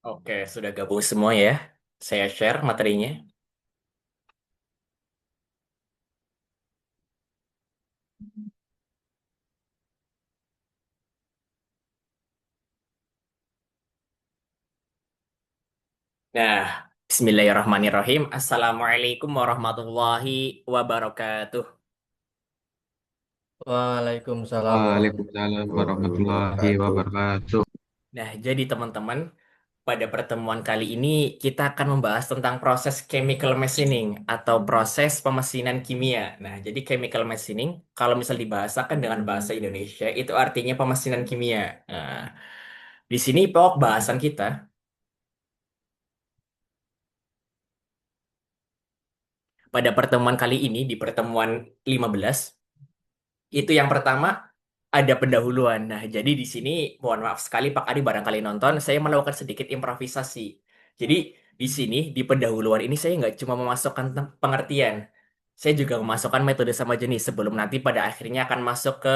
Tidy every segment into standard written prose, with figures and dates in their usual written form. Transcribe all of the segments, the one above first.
Oke, sudah gabung semua ya. Saya share materinya. Nah, Bismillahirrahmanirrahim. Assalamualaikum warahmatullahi wabarakatuh. Waalaikumsalam Waalaikumsalam warahmatullahi warahmatullahi wabarakatuh. wabarakatuh. Nah, jadi teman-teman, pada pertemuan kali ini kita akan membahas tentang proses chemical machining atau proses pemesinan kimia. Nah, jadi chemical machining, kalau misal dibahasakan dengan bahasa Indonesia, itu artinya pemesinan kimia. Nah, di sini pokok bahasan kita pada pertemuan kali ini, di pertemuan 15 itu yang pertama ada pendahuluan. Nah, jadi di sini mohon maaf sekali Pak Adi barangkali nonton, saya melakukan sedikit improvisasi. Jadi di sini di pendahuluan ini saya nggak cuma memasukkan pengertian, saya juga memasukkan metode sama jenis sebelum nanti pada akhirnya akan masuk ke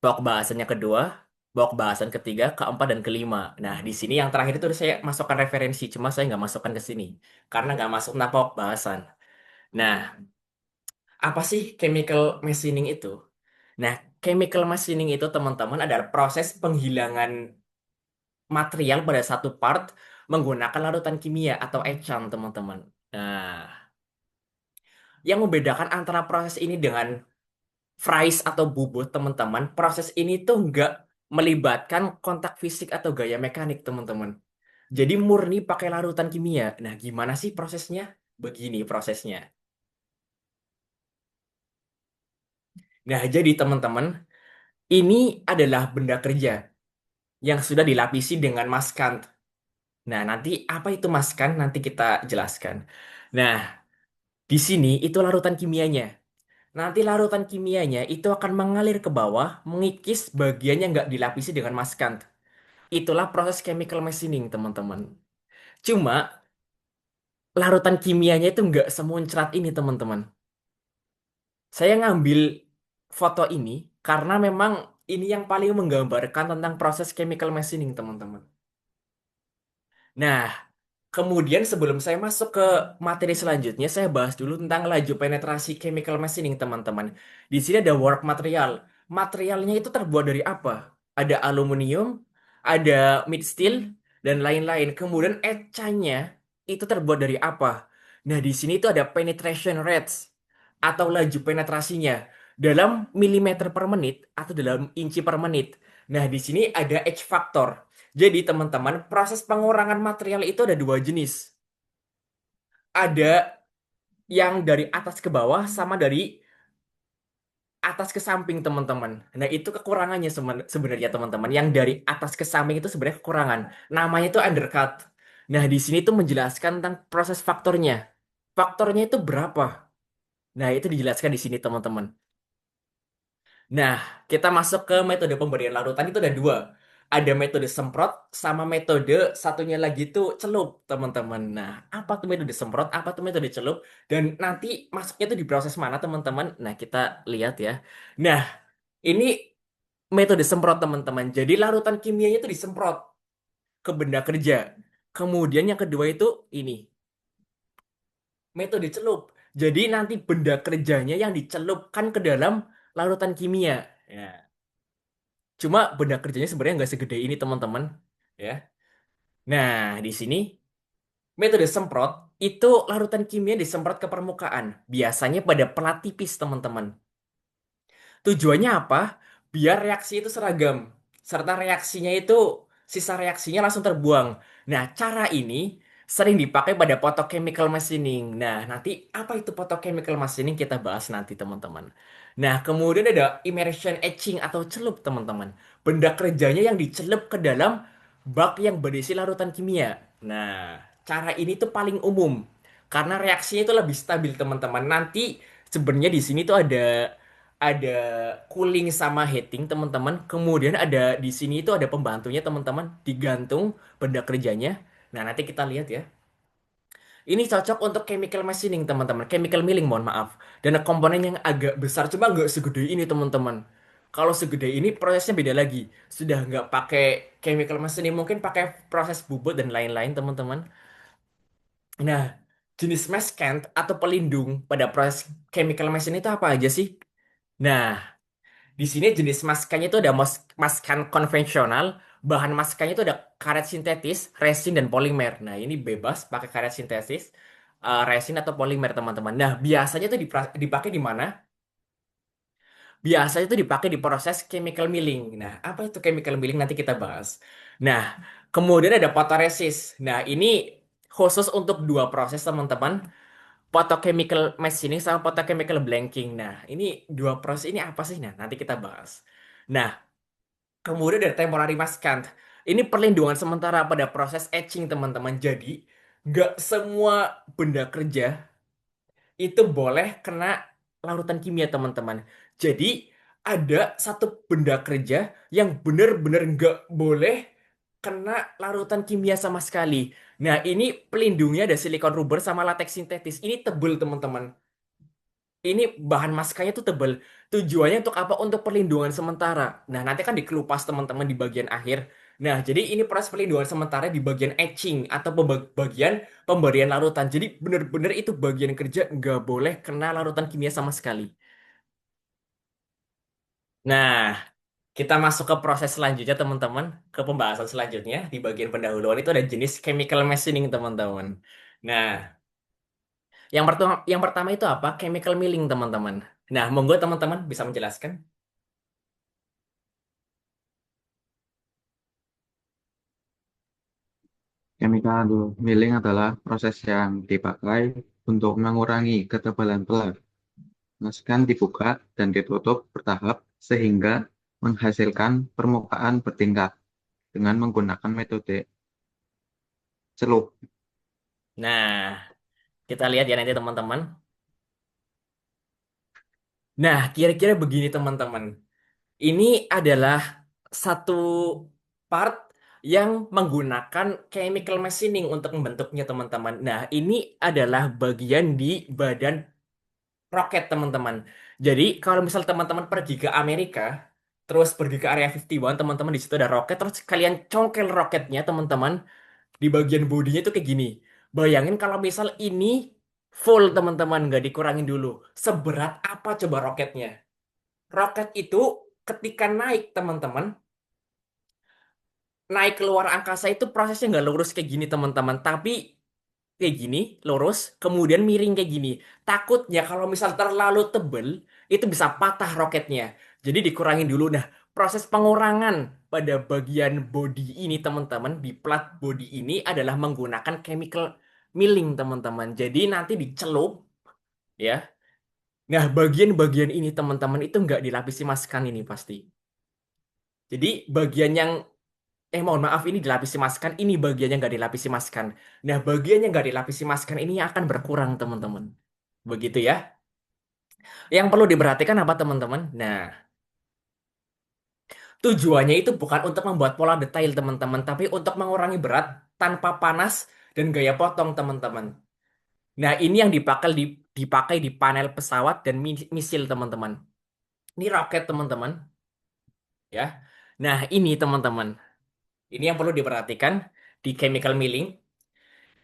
blok bahasannya kedua, blok bahasan ketiga, keempat dan kelima. Nah, di sini yang terakhir itu saya masukkan referensi, cuma saya nggak masukkan ke sini karena nggak masuk napok bahasan. Nah, apa sih chemical machining itu? Nah, chemical machining itu teman-teman adalah proses penghilangan material pada satu part menggunakan larutan kimia atau echan, teman-teman. Nah, yang membedakan antara proses ini dengan fries atau bubut, teman-teman, proses ini tuh nggak melibatkan kontak fisik atau gaya mekanik, teman-teman. Jadi murni pakai larutan kimia. Nah, gimana sih prosesnya? Begini prosesnya. Nah, jadi teman-teman, ini adalah benda kerja yang sudah dilapisi dengan maskant. Nah, nanti apa itu maskan? Nanti kita jelaskan. Nah, di sini itu larutan kimianya. Nanti larutan kimianya itu akan mengalir ke bawah, mengikis bagian yang nggak dilapisi dengan maskan. Itulah proses chemical machining, teman-teman. Cuma, larutan kimianya itu nggak semuncrat ini, teman-teman. Saya ngambil foto ini karena memang ini yang paling menggambarkan tentang proses chemical machining, teman-teman. Nah, kemudian sebelum saya masuk ke materi selanjutnya, saya bahas dulu tentang laju penetrasi chemical machining, teman-teman. Di sini ada work material. Materialnya itu terbuat dari apa? Ada aluminium, ada mild steel, dan lain-lain. Kemudian ecanya itu terbuat dari apa? Nah, di sini itu ada penetration rates atau laju penetrasinya dalam milimeter per menit atau dalam inci per menit. Nah, di sini ada H factor. Jadi teman-teman, proses pengurangan material itu ada dua jenis. Ada yang dari atas ke bawah sama dari atas ke samping, teman-teman. Nah, itu kekurangannya sebenarnya, teman-teman. Yang dari atas ke samping itu sebenarnya kekurangan. Namanya itu undercut. Nah, di sini tuh menjelaskan tentang proses faktornya. Faktornya itu berapa? Nah, itu dijelaskan di sini, teman-teman. Nah, kita masuk ke metode pemberian larutan itu ada dua. Ada metode semprot sama metode satunya lagi itu celup, teman-teman. Nah, apa tuh metode semprot, apa tuh metode celup, dan nanti masuknya tuh di proses mana, teman-teman? Nah, kita lihat ya. Nah, ini metode semprot, teman-teman. Jadi larutan kimianya itu disemprot ke benda kerja. Kemudian yang kedua itu ini, metode celup. Jadi nanti benda kerjanya yang dicelupkan ke dalam larutan kimia. Ya. Cuma benda kerjanya sebenarnya nggak segede ini, teman-teman. Ya. Nah, di sini metode semprot itu larutan kimia disemprot ke permukaan. Biasanya pada pelat tipis, teman-teman. Tujuannya apa? Biar reaksi itu seragam. Serta reaksinya itu, sisa reaksinya langsung terbuang. Nah, cara ini sering dipakai pada photochemical machining. Nah, nanti apa itu photochemical machining kita bahas nanti, teman-teman. Nah, kemudian ada immersion etching atau celup, teman-teman. Benda kerjanya yang dicelup ke dalam bak yang berisi larutan kimia. Nah, cara ini tuh paling umum. Karena reaksinya itu lebih stabil, teman-teman. Nanti sebenarnya di sini tuh ada cooling sama heating, teman-teman. Kemudian ada di sini itu ada pembantunya, teman-teman, digantung benda kerjanya. Nah, nanti kita lihat ya. Ini cocok untuk chemical machining, teman-teman. Chemical milling, mohon maaf. Dan komponen yang agak besar, cuma nggak segede ini, teman-teman. Kalau segede ini prosesnya beda lagi. Sudah nggak pakai chemical machining, mungkin pakai proses bubut dan lain-lain, teman-teman. Nah, jenis maskant atau pelindung pada proses chemical machining itu apa aja sih? Nah, di sini jenis maskannya itu ada maskan konvensional, bahan maskannya itu ada karet sintetis, resin, dan polimer. Nah, ini bebas pakai karet sintetis, resin atau polimer, teman-teman. Nah, biasanya itu dipakai di mana? Biasanya itu dipakai di proses chemical milling. Nah, apa itu chemical milling? Nanti kita bahas. Nah, kemudian ada photoresis. Nah, ini khusus untuk dua proses, teman-teman. Photochemical machining sama photochemical blanking. Nah, ini dua proses ini apa sih? Nah, nanti kita bahas. Nah, kemudian ada temporary maskant. Ini perlindungan sementara pada proses etching, teman-teman. Jadi, nggak semua benda kerja itu boleh kena larutan kimia, teman-teman. Jadi, ada satu benda kerja yang benar-benar nggak boleh kena larutan kimia sama sekali. Nah, ini pelindungnya ada silikon rubber sama latex sintetis. Ini tebel, teman-teman. Ini bahan maskanya tuh tebel. Tujuannya untuk apa? Untuk perlindungan sementara. Nah, nanti kan dikelupas, teman-teman, di bagian akhir. Nah, jadi ini proses perlindungan sementara di bagian etching atau bagian pemberian larutan. Jadi bener-bener itu bagian kerja nggak boleh kena larutan kimia sama sekali. Nah, kita masuk ke proses selanjutnya, teman-teman. Ke pembahasan selanjutnya. Di bagian pendahuluan itu ada jenis chemical machining, teman-teman. Nah, yang pertama itu apa? Chemical milling, teman-teman. Nah, monggo teman-teman bisa menjelaskan. Chemical milling adalah proses yang dipakai untuk mengurangi ketebalan pelat. Maskan dibuka dan ditutup bertahap sehingga menghasilkan permukaan bertingkat dengan menggunakan metode celup. Nah, kita lihat ya nanti, teman-teman. Nah, kira-kira begini, teman-teman. Ini adalah satu part yang menggunakan chemical machining untuk membentuknya, teman-teman. Nah, ini adalah bagian di badan roket, teman-teman. Jadi, kalau misal teman-teman pergi ke Amerika, terus pergi ke Area 51, teman-teman, di situ ada roket, terus kalian congkel roketnya, teman-teman, di bagian bodinya itu kayak gini. Bayangin kalau misal ini full, teman-teman, nggak dikurangin dulu. Seberat apa coba roketnya? Roket itu ketika naik, teman-teman, naik keluar angkasa itu prosesnya nggak lurus kayak gini, teman-teman. Tapi kayak gini, lurus, kemudian miring kayak gini. Takutnya kalau misal terlalu tebel, itu bisa patah roketnya. Jadi dikurangin dulu. Nah, proses pengurangan pada bagian body ini, teman-teman, di plat body ini adalah menggunakan chemical milling, teman-teman. Jadi nanti dicelup, ya. Nah, bagian-bagian ini, teman-teman, itu nggak dilapisi maskan ini pasti. Jadi bagian yang mohon maaf, ini dilapisi maskan, ini bagiannya nggak dilapisi maskan. Nah, bagian yang nggak dilapisi maskan ini akan berkurang, teman-teman. Begitu ya. Yang perlu diperhatikan apa, teman-teman? Nah, tujuannya itu bukan untuk membuat pola detail, teman-teman, tapi untuk mengurangi berat tanpa panas dan gaya potong, teman-teman. Nah, ini yang dipakai di panel pesawat dan misil, teman-teman. Ini roket, teman-teman, ya. Nah, ini, teman-teman. Ini yang perlu diperhatikan di chemical milling.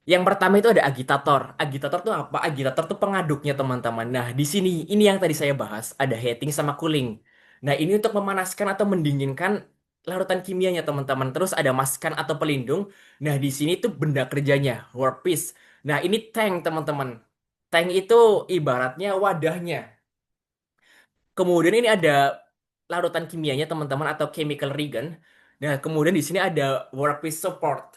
Yang pertama itu ada agitator. Agitator tuh apa? Agitator tuh pengaduknya, teman-teman. Nah, di sini ini yang tadi saya bahas, ada heating sama cooling. Nah, ini untuk memanaskan atau mendinginkan larutan kimianya, teman-teman. Terus ada maskan atau pelindung. Nah, di sini tuh benda kerjanya, workpiece. Nah, ini tank, teman-teman. Tank itu ibaratnya wadahnya. Kemudian ini ada larutan kimianya, teman-teman, atau chemical reagent. Nah, kemudian di sini ada workpiece support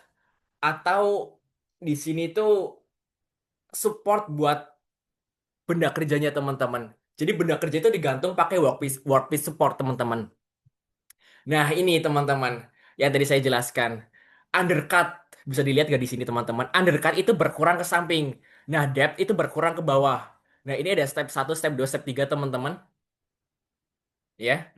atau di sini tuh support buat benda kerjanya, teman-teman. Jadi benda kerja itu digantung pakai workpiece support, teman-teman. Nah, ini, teman-teman, yang tadi saya jelaskan. Undercut bisa dilihat gak di sini, teman-teman? Undercut itu berkurang ke samping. Nah, depth itu berkurang ke bawah. Nah, ini ada step satu, step 2, step 3, teman-teman, ya.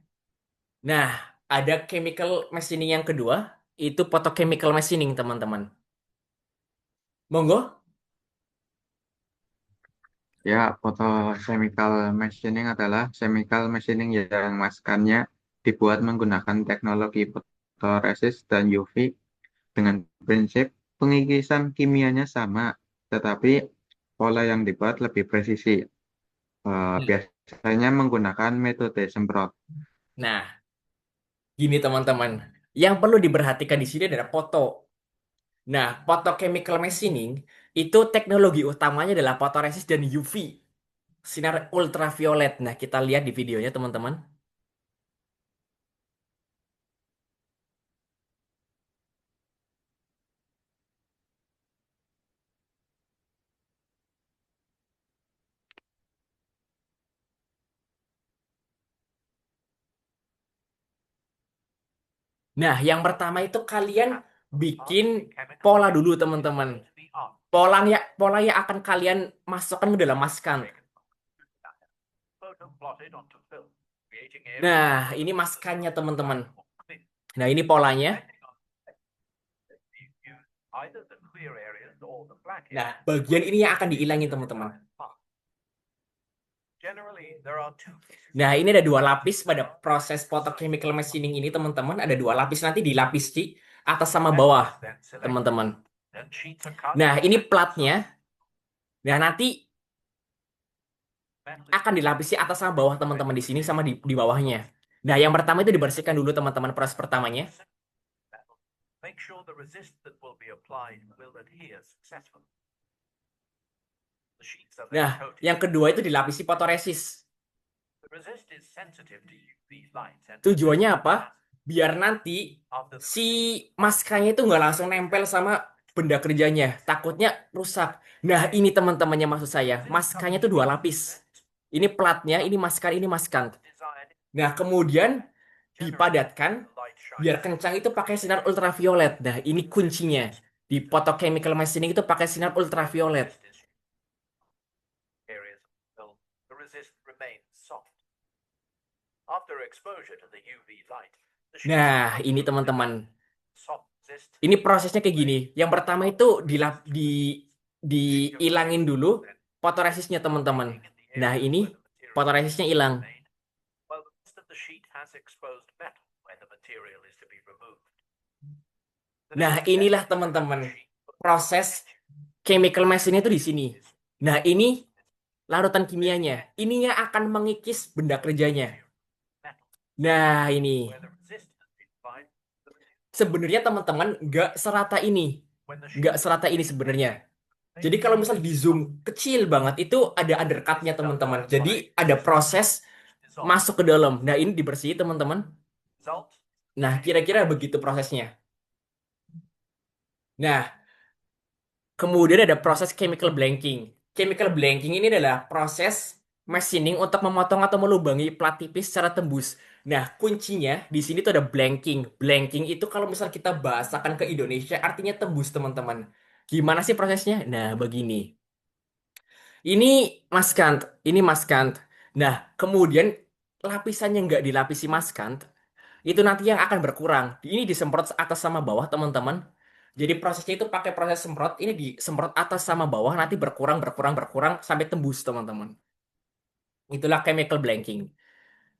Nah, ada chemical machining yang kedua, itu photochemical machining, teman-teman. Monggo. Ya, photochemical machining adalah chemical machining yang maskannya dibuat menggunakan teknologi fotoresis dan UV dengan prinsip pengikisan kimianya sama, tetapi pola yang dibuat lebih presisi. Nah, Biasanya menggunakan metode semprot. nah, gini teman-teman. Yang perlu diperhatikan di sini adalah foto. Nah, photochemical machining itu teknologi utamanya adalah fotoresis dan UV, sinar ultraviolet. Nah, kita lihat di videonya teman-teman. Nah, yang pertama itu kalian bikin pola dulu teman-teman. Pola yang akan kalian masukkan ke dalam maskan. Nah, ini maskannya teman-teman. Nah, ini polanya. Nah, bagian ini yang akan dihilangin teman-teman. Nah, ini ada dua lapis pada proses photochemical machining ini teman-teman. Ada dua lapis nanti dilapisi atas sama bawah teman-teman. Nah, ini platnya. Nah, nanti akan dilapisi atas sama bawah teman-teman di sini sama di bawahnya. Nah, yang pertama itu dibersihkan dulu teman-teman proses pertamanya. Nah, yang kedua itu dilapisi fotoresis. Tujuannya apa? Biar nanti si maskernya itu nggak langsung nempel sama benda kerjanya. Takutnya rusak. Nah, ini teman-temannya maksud saya. Maskernya itu dua lapis. Ini platnya, ini masker, ini maskan. Nah, kemudian dipadatkan biar kencang itu pakai sinar ultraviolet. Nah, ini kuncinya. Di photochemical machining itu pakai sinar ultraviolet. Nah, ini teman-teman. Ini prosesnya kayak gini. Yang pertama itu diilangin dulu fotoresisnya teman-teman. Nah, ini fotoresisnya hilang. Nah, inilah teman-teman proses chemical machine itu di sini. Nah, ini larutan kimianya. Ininya akan mengikis benda kerjanya. Nah, ini sebenarnya teman-teman nggak serata ini sebenarnya. Jadi kalau misal di zoom kecil banget itu ada undercutnya teman-teman. Jadi ada proses masuk ke dalam. Nah, ini dibersihin teman-teman. Nah, kira-kira begitu prosesnya. Nah, kemudian ada proses chemical blanking. Chemical blanking ini adalah proses machining untuk memotong atau melubangi plat tipis secara tembus. Nah, kuncinya di sini tuh ada blanking. Blanking itu kalau misal kita bahasakan ke Indonesia artinya tembus, teman-teman. Gimana sih prosesnya? Nah, begini. Ini maskant, ini maskant. Nah, kemudian lapisan yang nggak dilapisi maskant, itu nanti yang akan berkurang. Ini disemprot atas sama bawah, teman-teman. Jadi prosesnya itu pakai proses semprot, ini disemprot atas sama bawah, nanti berkurang, berkurang, berkurang, sampai tembus, teman-teman. Itulah chemical blanking.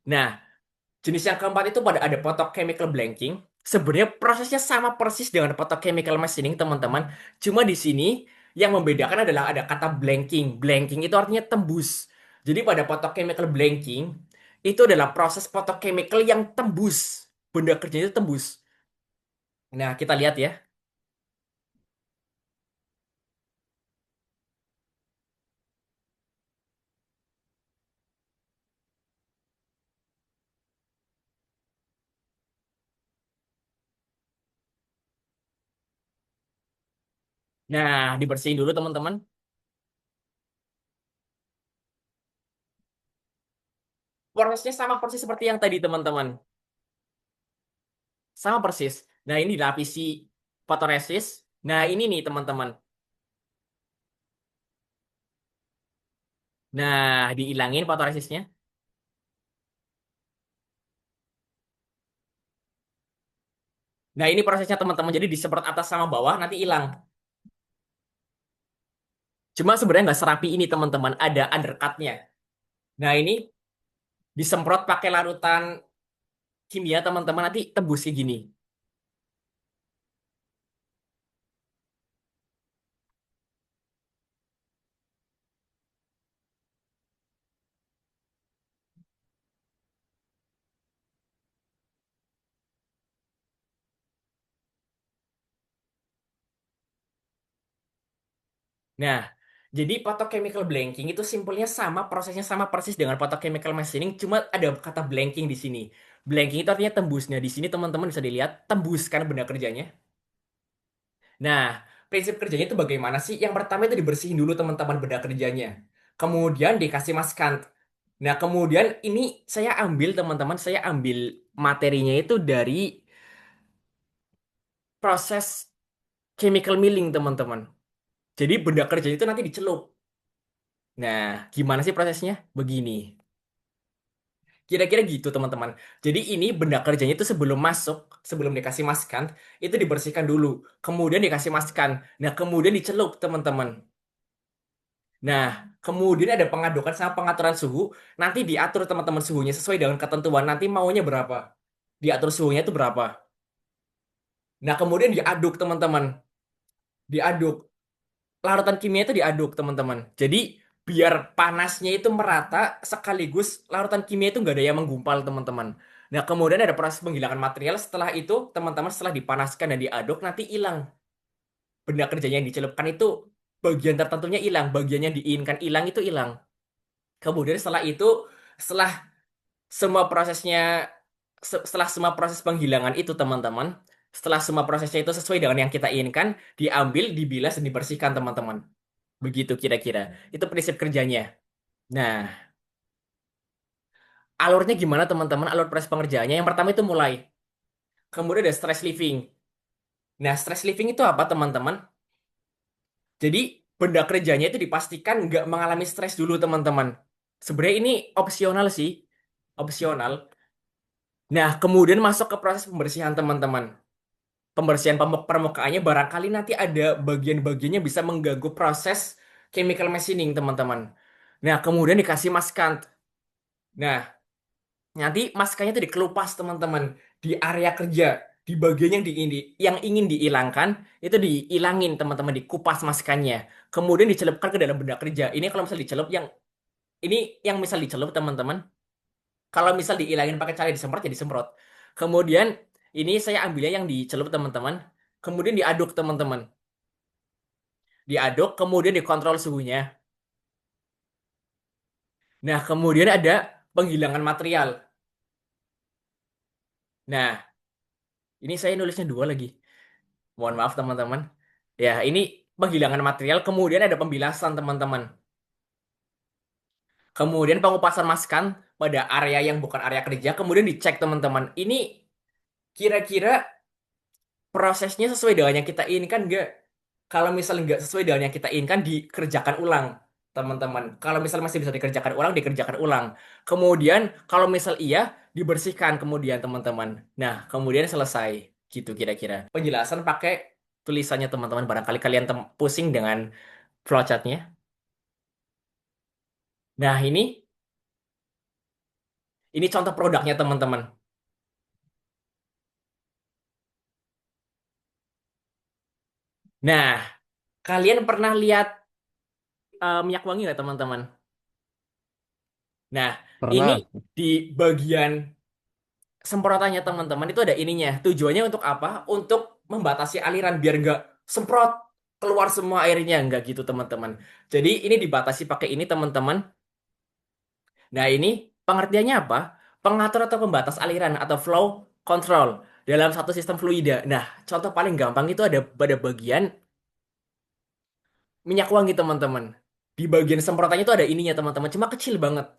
Nah, jenis yang keempat itu pada ada photochemical blanking. Sebenarnya prosesnya sama persis dengan photochemical machining, teman-teman. Cuma di sini yang membedakan adalah ada kata blanking. Blanking itu artinya tembus. Jadi pada photochemical blanking itu adalah proses photochemical yang tembus. Benda kerjanya itu tembus. Nah, kita lihat ya. Nah, dibersihin dulu, teman-teman. Prosesnya sama persis seperti yang tadi, teman-teman. Sama persis. Nah, ini dilapisi fotoresis. Nah, ini nih, teman-teman. Nah, dihilangin fotoresisnya. Nah, ini prosesnya teman-teman. Jadi disemprot atas sama bawah, nanti hilang. Cuma sebenarnya nggak serapi ini teman-teman. Ada undercutnya. Nah, ini disemprot pakai larutan kimia teman-teman nanti tembus kayak gini. Nah, jadi photochemical blanking itu simpelnya sama, prosesnya sama persis dengan photochemical machining, cuma ada kata blanking di sini. Blanking itu artinya tembus. Nah, di sini teman-teman bisa dilihat tembus kan benda kerjanya. Nah, prinsip kerjanya itu bagaimana sih? Yang pertama itu dibersihin dulu teman-teman benda kerjanya. Kemudian dikasih maskant. Nah, kemudian ini saya ambil teman-teman, saya ambil materinya itu dari proses chemical milling teman-teman. Jadi benda kerjanya itu nanti dicelup. Nah, gimana sih prosesnya? Begini. Kira-kira gitu teman-teman. Jadi ini benda kerjanya itu sebelum masuk, sebelum dikasih maskan, itu dibersihkan dulu. Kemudian dikasih maskan. Nah, kemudian dicelup teman-teman. Nah, kemudian ada pengadukan sama pengaturan suhu. Nanti diatur teman-teman suhunya sesuai dengan ketentuan. Nanti maunya berapa? Diatur suhunya itu berapa? Nah, kemudian diaduk teman-teman. Diaduk. Larutan kimia itu diaduk teman-teman. Jadi biar panasnya itu merata sekaligus larutan kimia itu nggak ada yang menggumpal teman-teman. Nah, kemudian ada proses penghilangan material. Setelah itu, teman-teman setelah dipanaskan dan diaduk nanti hilang. Benda kerjanya yang dicelupkan itu bagian tertentunya hilang, bagian yang diinginkan hilang itu hilang. Kemudian setelah itu, setelah semua prosesnya, setelah semua proses penghilangan itu teman-teman, setelah semua prosesnya itu sesuai dengan yang kita inginkan, diambil, dibilas, dan dibersihkan teman-teman. Begitu kira-kira. Itu prinsip kerjanya. Nah, alurnya gimana teman-teman? Alur proses pengerjaannya. Yang pertama itu mulai. Kemudian ada stress living. Nah, stress living itu apa teman-teman? Jadi, benda kerjanya itu dipastikan nggak mengalami stres dulu teman-teman. Sebenarnya ini opsional sih. Opsional. Nah, kemudian masuk ke proses pembersihan teman-teman. Pembersihan permukaannya barangkali nanti ada bagian-bagiannya bisa mengganggu proses chemical machining teman-teman. Nah, kemudian dikasih maskant. Nah, nanti maskanya itu dikelupas teman-teman di area kerja, di bagian yang ingin dihilangkan itu dihilangin teman-teman, dikupas maskannya. Kemudian dicelupkan ke dalam benda kerja. Ini kalau misal dicelup ini yang misal dicelup teman-teman. Kalau misal dihilangin pakai cara disemprot ya disemprot. Kemudian ini saya ambilnya yang dicelup teman-teman. Kemudian diaduk teman-teman. Diaduk kemudian dikontrol suhunya. Nah, kemudian ada penghilangan material. Nah, ini saya nulisnya dua lagi. Mohon maaf teman-teman. Ya, ini penghilangan material, kemudian ada pembilasan teman-teman. Kemudian pengupasan maskan pada area yang bukan area kerja, kemudian dicek teman-teman. Ini kira-kira prosesnya sesuai dengan yang kita inginkan nggak? Kalau misalnya nggak sesuai dengan yang kita inginkan, dikerjakan ulang, teman-teman. Kalau misal masih bisa dikerjakan ulang, dikerjakan ulang. Kemudian, kalau misal iya, dibersihkan kemudian, teman-teman. Nah, kemudian selesai. Gitu kira-kira. Penjelasan pakai tulisannya, teman-teman. Barangkali kalian pusing dengan flowchartnya. Nah, ini contoh produknya, teman-teman. Nah, kalian pernah lihat minyak wangi nggak, teman-teman? Nah, ini Pernah. di bagian semprotannya teman-teman itu ada ininya. Tujuannya untuk apa? Untuk membatasi aliran biar nggak semprot keluar semua airnya nggak gitu teman-teman. Jadi ini dibatasi pakai ini teman-teman. Nah ini pengertiannya apa? Pengatur atau pembatas aliran atau flow control dalam satu sistem fluida. Nah contoh paling gampang itu ada pada bagian minyak wangi teman-teman. Di bagian semprotannya itu ada ininya teman-teman. Cuma kecil banget.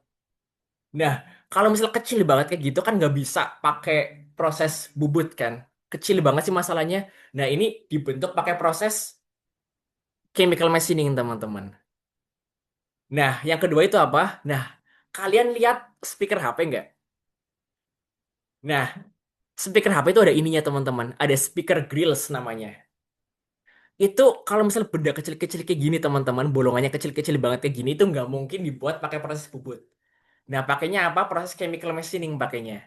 Nah, kalau misal kecil banget kayak gitu kan nggak bisa pakai proses bubut kan. Kecil banget sih masalahnya. Nah, ini dibentuk pakai proses chemical machining, teman-teman. Nah, yang kedua itu apa? Nah, kalian lihat speaker HP nggak? Nah, speaker HP itu ada ininya, teman-teman. Ada speaker grills namanya. Itu kalau misal benda kecil-kecil kayak gini, teman-teman, bolongannya kecil-kecil banget kayak gini, itu nggak mungkin dibuat pakai proses bubut. Nah, pakainya apa? Proses chemical machining pakainya.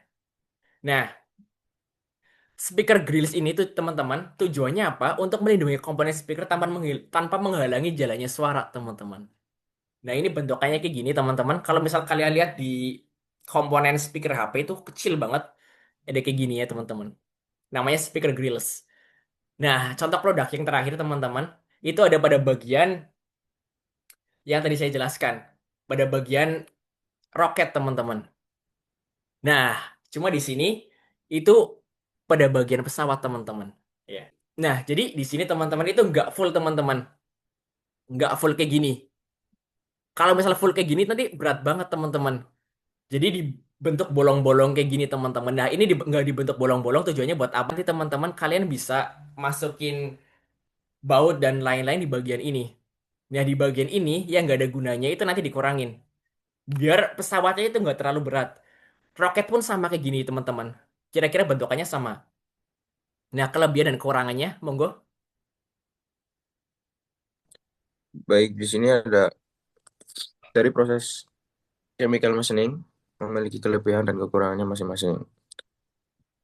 Nah, speaker grills ini tuh teman-teman tujuannya apa? Untuk melindungi komponen speaker tanpa menghalangi jalannya suara, teman-teman. Nah, ini bentukannya kayak gini, teman-teman. Kalau misal kalian lihat di komponen speaker HP itu kecil banget. Ada kayak gini ya, teman-teman. Namanya speaker grills. Nah, contoh produk yang terakhir, teman-teman, itu ada pada bagian yang tadi saya jelaskan. Pada bagian roket, teman-teman. Nah, cuma di sini itu pada bagian pesawat, teman-teman. Ya. Nah, jadi di sini teman-teman itu nggak full, teman-teman. Nggak full kayak gini. Kalau misal full kayak gini nanti berat banget, teman-teman. Jadi dibentuk bolong-bolong kayak gini, teman-teman. Nah, ini nggak dibentuk bolong-bolong tujuannya buat apa? Nanti teman-teman kalian bisa masukin baut dan lain-lain di bagian ini. Nah, di bagian ini yang nggak ada gunanya itu nanti dikurangin. Biar pesawatnya itu nggak terlalu berat. Roket pun sama kayak gini, teman-teman. Kira-kira bentukannya sama. Nah, kelebihan dan kekurangannya, monggo. Baik, di sini ada dari proses chemical machining memiliki kelebihan dan kekurangannya masing-masing.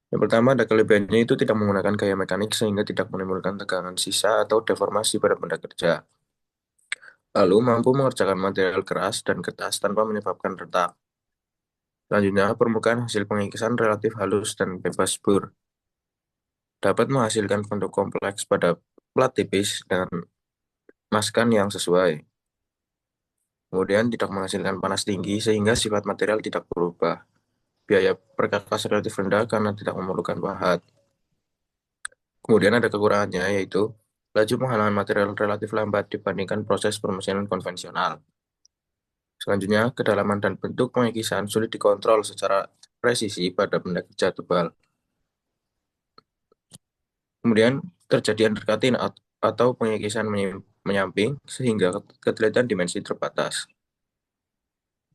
Yang pertama, ada kelebihannya itu tidak menggunakan gaya mekanik sehingga tidak menimbulkan tegangan sisa atau deformasi pada benda kerja. Lalu mampu mengerjakan material keras dan kertas tanpa menyebabkan retak. Selanjutnya, permukaan hasil pengikisan relatif halus dan bebas bur. Dapat menghasilkan bentuk kompleks pada plat tipis dengan maskan yang sesuai. Kemudian tidak menghasilkan panas tinggi sehingga sifat material tidak berubah. Biaya perkakas relatif rendah karena tidak memerlukan pahat. Kemudian ada kekurangannya yaitu laju penghalangan material relatif lambat dibandingkan proses permesinan konvensional. Selanjutnya, kedalaman dan bentuk pengikisan sulit dikontrol secara presisi pada benda kerja tebal. Kemudian terjadi undercutting atau pengikisan menyamping sehingga ketelitian dimensi terbatas.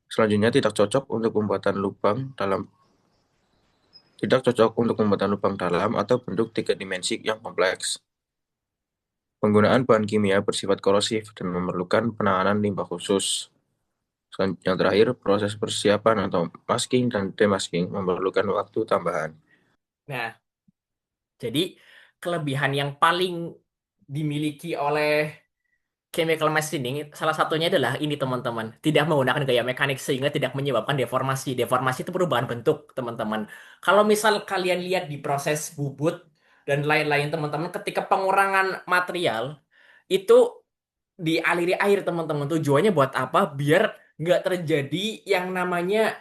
Selanjutnya, tidak cocok untuk pembuatan lubang dalam atau bentuk tiga dimensi yang kompleks. Penggunaan bahan kimia bersifat korosif dan memerlukan penanganan limbah khusus. Yang terakhir, proses persiapan atau masking dan demasking memerlukan waktu tambahan. Nah, jadi kelebihan yang paling dimiliki oleh chemical machining salah satunya adalah ini, teman-teman. Tidak menggunakan gaya mekanik sehingga tidak menyebabkan deformasi. Deformasi itu perubahan bentuk, teman-teman. Kalau misal kalian lihat di proses bubut dan lain-lain, teman-teman, ketika pengurangan material itu dialiri air, teman-teman. Tujuannya buat apa? Biar nggak terjadi yang namanya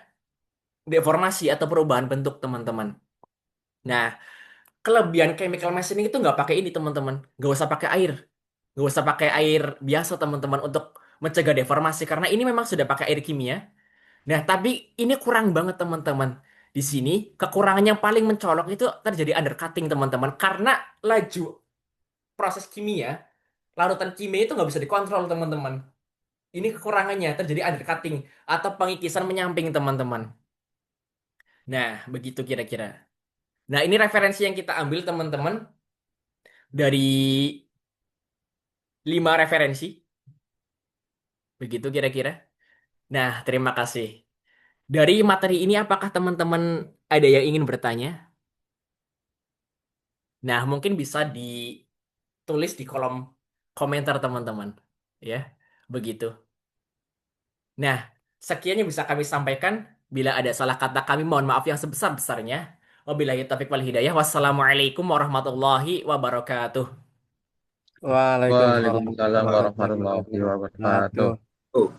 deformasi atau perubahan bentuk, teman-teman. Nah, kelebihan chemical machining itu nggak pakai ini, teman-teman. Nggak usah pakai air. Nggak usah pakai air biasa, teman-teman, untuk mencegah deformasi. Karena ini memang sudah pakai air kimia. Nah, tapi ini kurang banget, teman-teman. Di sini, kekurangan yang paling mencolok itu terjadi undercutting, teman-teman. Karena laju proses kimia, larutan kimia itu nggak bisa dikontrol, teman-teman. Ini kekurangannya, terjadi undercutting atau pengikisan menyamping, teman-teman. Nah, begitu kira-kira. Nah, ini referensi yang kita ambil, teman-teman, dari 5 referensi. Begitu kira-kira. Nah, terima kasih. Dari materi ini, apakah teman-teman ada yang ingin bertanya? Nah, mungkin bisa ditulis di kolom komentar, teman-teman. Ya, begitu. Nah, sekian yang bisa kami sampaikan. Bila ada salah kata kami, mohon maaf yang sebesar-besarnya. Wabillahi taufiq wal hidayah. Wassalamualaikum warahmatullahi wabarakatuh. Waalaikumsalam Waalaikumsalam warahmatullahi warahmatullahi wabarakatuh. wabarakatuh. Oh,